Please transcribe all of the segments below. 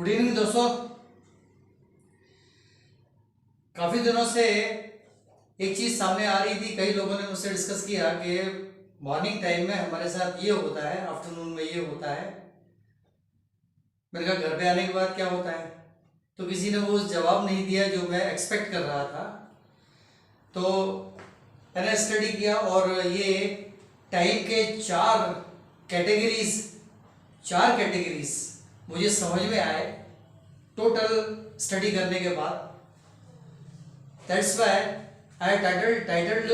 Good evening दोस्तों। काफी दिनों से एक चीज सामने आ रही थी, कई लोगों ने मुझसे डिस्कस किया कि मॉर्निंग टाइम में हमारे साथ ये होता है, आफ्टरनून में ये होता है। मैंने कहा घर पे आने के बाद क्या होता है, तो किसी ने वो जवाब नहीं दिया जो मैं एक्सपेक्ट कर रहा था। तो मैंने स्टडी किया और ये टाइम के चार कैटेगरीज मुझे समझ में आए टोटल स्टडी करने के बाद। That's why I titled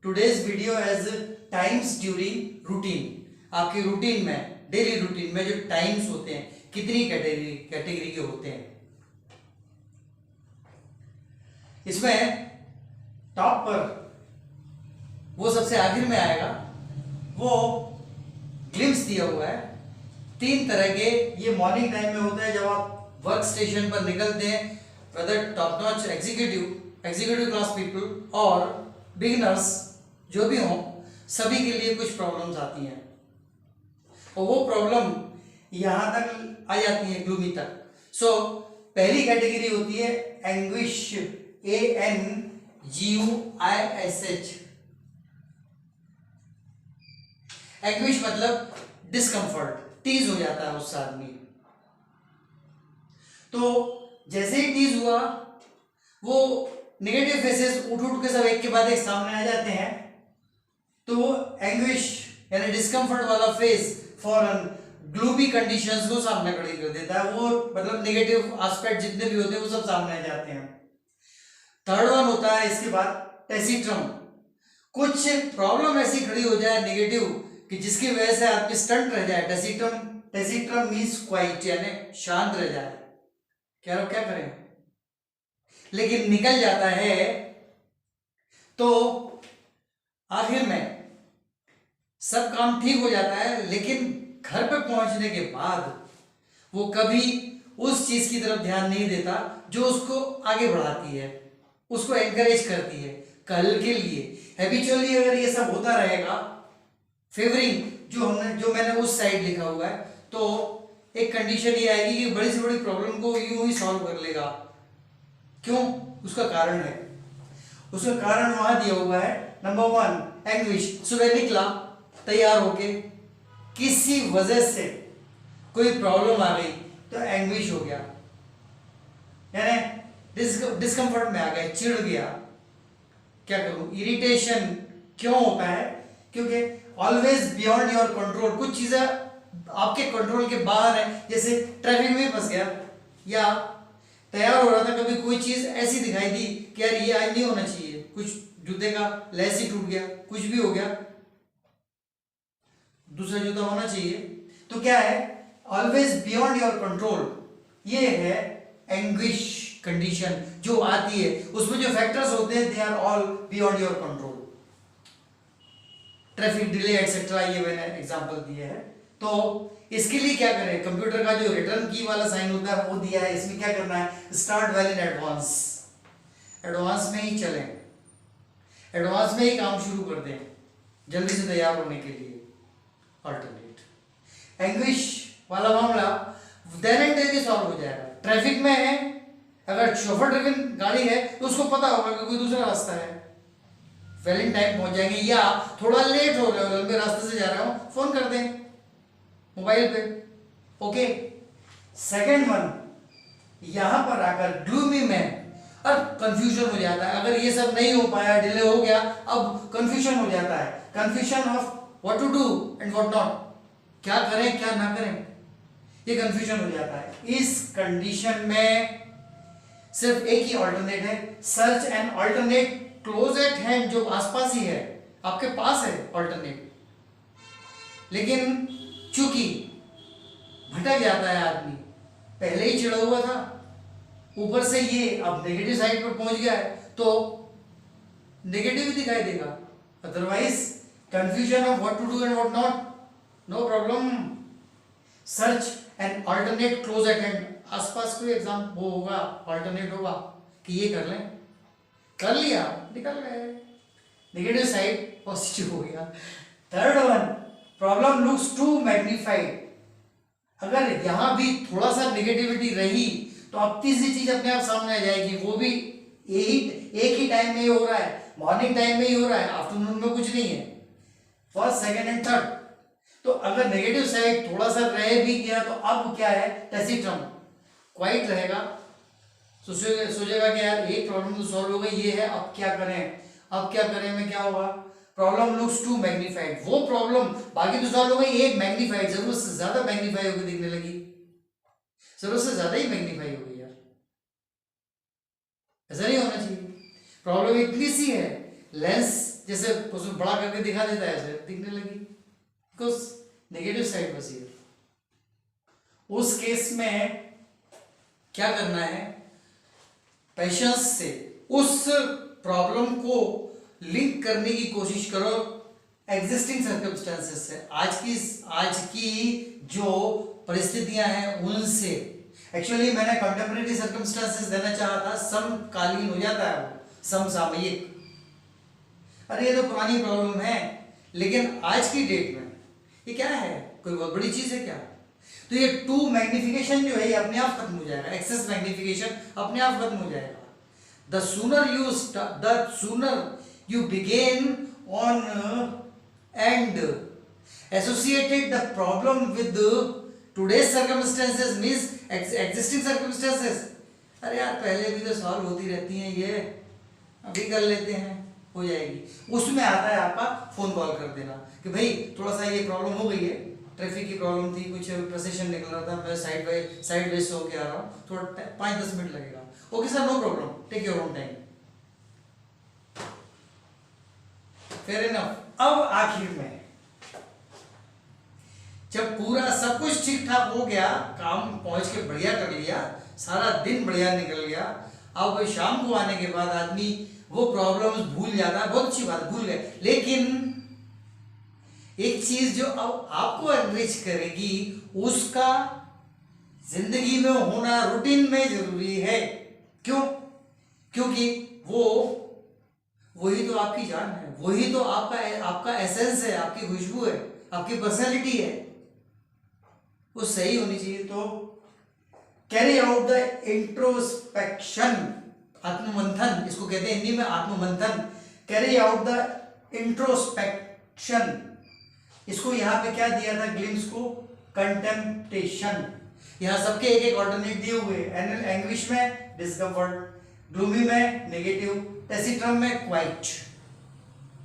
today's video as times during routine. आपकी रूटीन में, डेली रूटीन में जो टाइम्स होते हैं, कितनी कैटेगरी के होते हैं। इसमें टॉप पर वो सबसे आखिर में आएगा, वो ग्लिम्स दिया हुआ है। 3 तरह के ये मॉर्निंग टाइम में होता है जब आप वर्क स्टेशन पर निकलते हैं, whether top notch executive class people और बिगिनर्स जो भी हों, सभी के लिए कुछ प्रॉब्लम्स आती हैं और वो प्रॉब्लम यहां तक आ जाती है ग्लूमी तक। सो पहली कैटेगरी होती है एंग्विश, ANGUISH। एंग्विश मतलब डिस्कंफर्ट, टीज हो जाता है उससे आदमी। तो जैसे ही टीज हुआ, वो नेगेटिव फेसेस उठ के सब एक के बाद एक सामने आ जाते हैं। तो वो एंग्विश यानी डिस्कंफर्ट वाला फेस फॉरन ग्लूमी कंडीशंस को सामने खड़ी कर देता है। वो मतलब नेगेटिव एस्पेक्ट जितने भी होते हैं वो सब सामने आ जाते हैं। थर्ड वन होता है इसके बाद टेसिट्रम। कुछ प्रॉब्लम ऐसी खड़ी हो जाए नेगेटिव कि जिसकी वजह से आदमी स्टंट रह जाए। टेसिट्रम मींस क्वाइट यानी शांत रह जाए, क्या करें, लेकिन निकल जाता है। तो आखिर में सब काम ठीक हो जाता है, लेकिन घर पे पहुंचने के बाद वो कभी उस चीज की तरफ ध्यान नहीं देता जो उसको आगे बढ़ाती है, उसको एनकरेज करती है कल के लिए। हैबिचुअली अगर ये सब होता रहेगा, फेवरिंग जो मैंने उस साइड लिखा हुआ है, तो एक कंडीशन ये आएगी कि बड़ी से बड़ी प्रॉब्लम को यूं ही सॉल्व कर लेगा। क्यों? उसका कारण है, उसका कारण वहां दिया हुआ है। Number 1 anguish. सुबह निकला तैयार होके, किसी वजह से कोई प्रॉब्लम आ गई तो एंग्विश हो गया, यानी डिस्कंफर्ट में आ गया, चिढ़ गया। क्या करूं? इरिटेशन क्यों होता है? क्योंकि ऑलवेज बियॉन्ड योर कंट्रोल, कुछ चीजें आपके कंट्रोल के बाहर है। जैसे ट्रैफिक में फंस गया या तैयार हो रहा था, कभी कोई चीज ऐसी दिखाई दी कि यार ये आज नहीं होना चाहिए, कुछ जूते का लेस ही टूट गया, कुछ भी हो गया, दूसरा जूता होना चाहिए। तो क्या है? Always beyond your control. ये है एंग्विश कंडीशन जो आती है। उसमें जो फैक्टर्स होते हैं they are all beyond your control. Traffic delay et cetera, ये मैंने एग्जांपल दिए हैं। तो इसके लिए क्या करें? कंप्यूटर का जो रिटर्न की वाला साइन होता है वो दिया है। इसमें क्या करना है? Start well in advance, advance में ही चलें, एडवांस में ही काम शुरू कर दें जल्दी से तैयार होने के लिए। अल्टरनेट एंग्विश वाला मामला देन एंड देयर सॉल्व हो जाएगा। ट्रैफिक में है, अगर शोफर ड्रिवन गाड़ी है तो उसको पता होगा कि कोई दूसरा रास्ता है, वेल इन टाइम पहुंच जाएंगे। या थोड़ा लेट हो रहे हो, लंबे रास्ते से जा रहे हो, फोन कर दें मोबाइल पे, ओके। सेकंड वन, यहां पर आकर ग्लूमी में और कंफ्यूजन हो जाता है। अगर ये सब नहीं हो पाया, डिले हो गया, अब कंफ्यूजन हो जाता है। Confusion of what to do and what not, क्या करें क्या ना करें, ये कंफ्यूजन हो जाता है। इस कंडीशन में सिर्फ एक ही ऑल्टरनेट है, search an alternate close at hand, जो आसपास ही है, आपके पास है ऑल्टरनेट। लेकिन चूंकि भटक जाता है आदमी, पहले ही चिढ़ा हुआ था, ऊपर से ये अब नेगेटिव साइड पर पहुंच गया है, तो नेगेटिव ही दिखाई देगा। Otherwise confusion of what to do and what not, no problem, search an alternate close at hand. आसपास कोई एग्जाम वो होगा, ऑल्टरनेट होगा कि ये कर लें, कर लिया, निकल गए, नेगेटिव साइड पॉजिटिव हो गया। Third one, problem looks to magnified. अगर यहां भी थोड़ा सा नेगेटिविटी रही तो अब तीसरी चीज अपने आप सामने आ जाएगी, वो भी एक ही टाइम में ही हो रहा है, मॉर्निंग टाइम में ही हो रहा है, आफ्टरनून में कुछ नहीं है, फर्स्ट सेकंड एंड थर्ड। तो अगर नेगेटिव साइड थोड़ा सा रह भी गया तो अब क्या है, टेसिट्रम क्वाइट रहेगा, सोचेगा कि यार एक प्रॉब्लम तो सॉल्व हो गई, ये है, अब क्या करें, अब क्या करें में क्या होगा, प्रॉब्लम लुक्स टू मैग्नीफाइड, वो प्रॉब्लम बाकी तो सॉल्व हो गई, एक मैग्नीफाइड, जरूरत से ज्यादा मैग्नीफाई होकर दिखने लगी, जरूरत से ज्यादा ही मैग्नीफाई हो गई यार, ऐसा नहीं होना चाहिए। प्रॉब्लम इतनी सी है, लेंस जैसे उसमें बड़ा करके दिखा देता है ऐसे दिखने लगी, बिकॉज नेगेटिव साइड बस ये। उस केस में क्या करना है, पेशेंस से उस प्रॉब्लम को लिंक करने की कोशिश करो एग्जिस्टिंग सर्कमस्टेंसेस से, आज की जो परिस्थितियां हैं उनसे। एक्चुअली मैंने कंटेम्परेरी सर्कमस्टेंसेस देना चाहा था, समकालीन हो जाता है वो, समसामयिक, अरे ये तो पुरानी प्रॉब्लम है, लेकिन आज की डेट में ये क्या है, कोई बहुत बड़ी चीज है क्या? तो ये टू मैग्निफिकेशन जो है ये अपने आप खत्म हो जाएगा, एक्सेस मैग्निफिकेशन अपने आप खत्म हो जाएगा। The sooner you begin on and associated the problem with today's circumstances means existing circumstances, अरे यार पहले भी तो सॉल्व होती रहती हैं, ये अभी कर लेते हैं, हो जाएगी। उसमें आता है आपका फोन कॉल कर देना कि भाई थोड़ा सा ये प्रॉब्लम हो गई है, ट्रैफिक की प्रॉब्लम थी, कुछ प्रोसेशन निकल रहा था, मैं साइड वे से होके आ रहा हूँ, थोड़ा 5-10 मिनट लगेगा, okay sir no problem, take your own time, fair enough. अब आखिर में जब पूरा सब कुछ ठीक ठाक हो गया, काम पहुंच के बढ़िया कर लिया, सारा दिन बढ़िया निकल गया, अब शाम को आने के बाद आदमी वो प्रॉब्लम्स भूल जाता है, बहुत अच्छी बात, भूल गए, लेकिन एक चीज जो अब आपको एनरिच करेगी उसका जिंदगी में होना रूटीन में जरूरी है। क्यों? क्योंकि वही तो आपकी जान है, वही तो आपका एसेंस है, आपकी खुशबू है, आपकी पर्सनैलिटी है, वो सही होनी चाहिए। तो कैरी आउट द इंट्रोस्पेक्शन, आत्ममंथन इसको कहते हैं हिंदी में, आत्ममंथन, कैरी आउट द इंट्रोस्पेक्शन, इसको यहां पे क्या दिया था ग्लिम्स को, कंटेम्पटेशन, यहां सबके एक एक ऑल्टरनेट दिए हुए, एंग्विश में डिस्कम्फर्ट, ग्लूमी में नेगेटिव, टेसिट्रम में क्वाइट,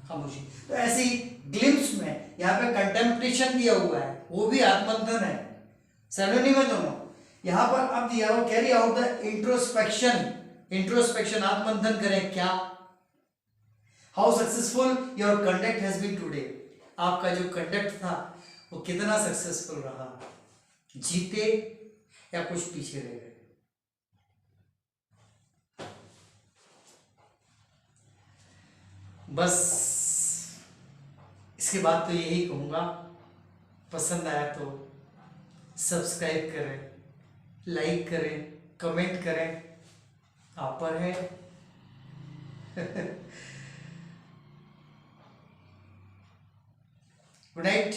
खामोशी। तो ऐसे ही ग्लिम्स में यहां पे कंटेम्पटेशन दिया हुआ है, वो भी आत्ममंथन है, सिनोनिम है दोनों। यहां पर अब दिया हुआ carry out the introspection, introspection आत्ममंथन करें क्या, how successful your conduct has been today, आपका जो कंडक्ट था वो कितना सक्सेसफुल रहा, जीते या कुछ पीछे रह गए। बस इसके बाद तो यही कहूंगा, पसंद आया तो सब्सक्राइब करें, लाइक करें, कमेंट करें, आप पर है। Good night.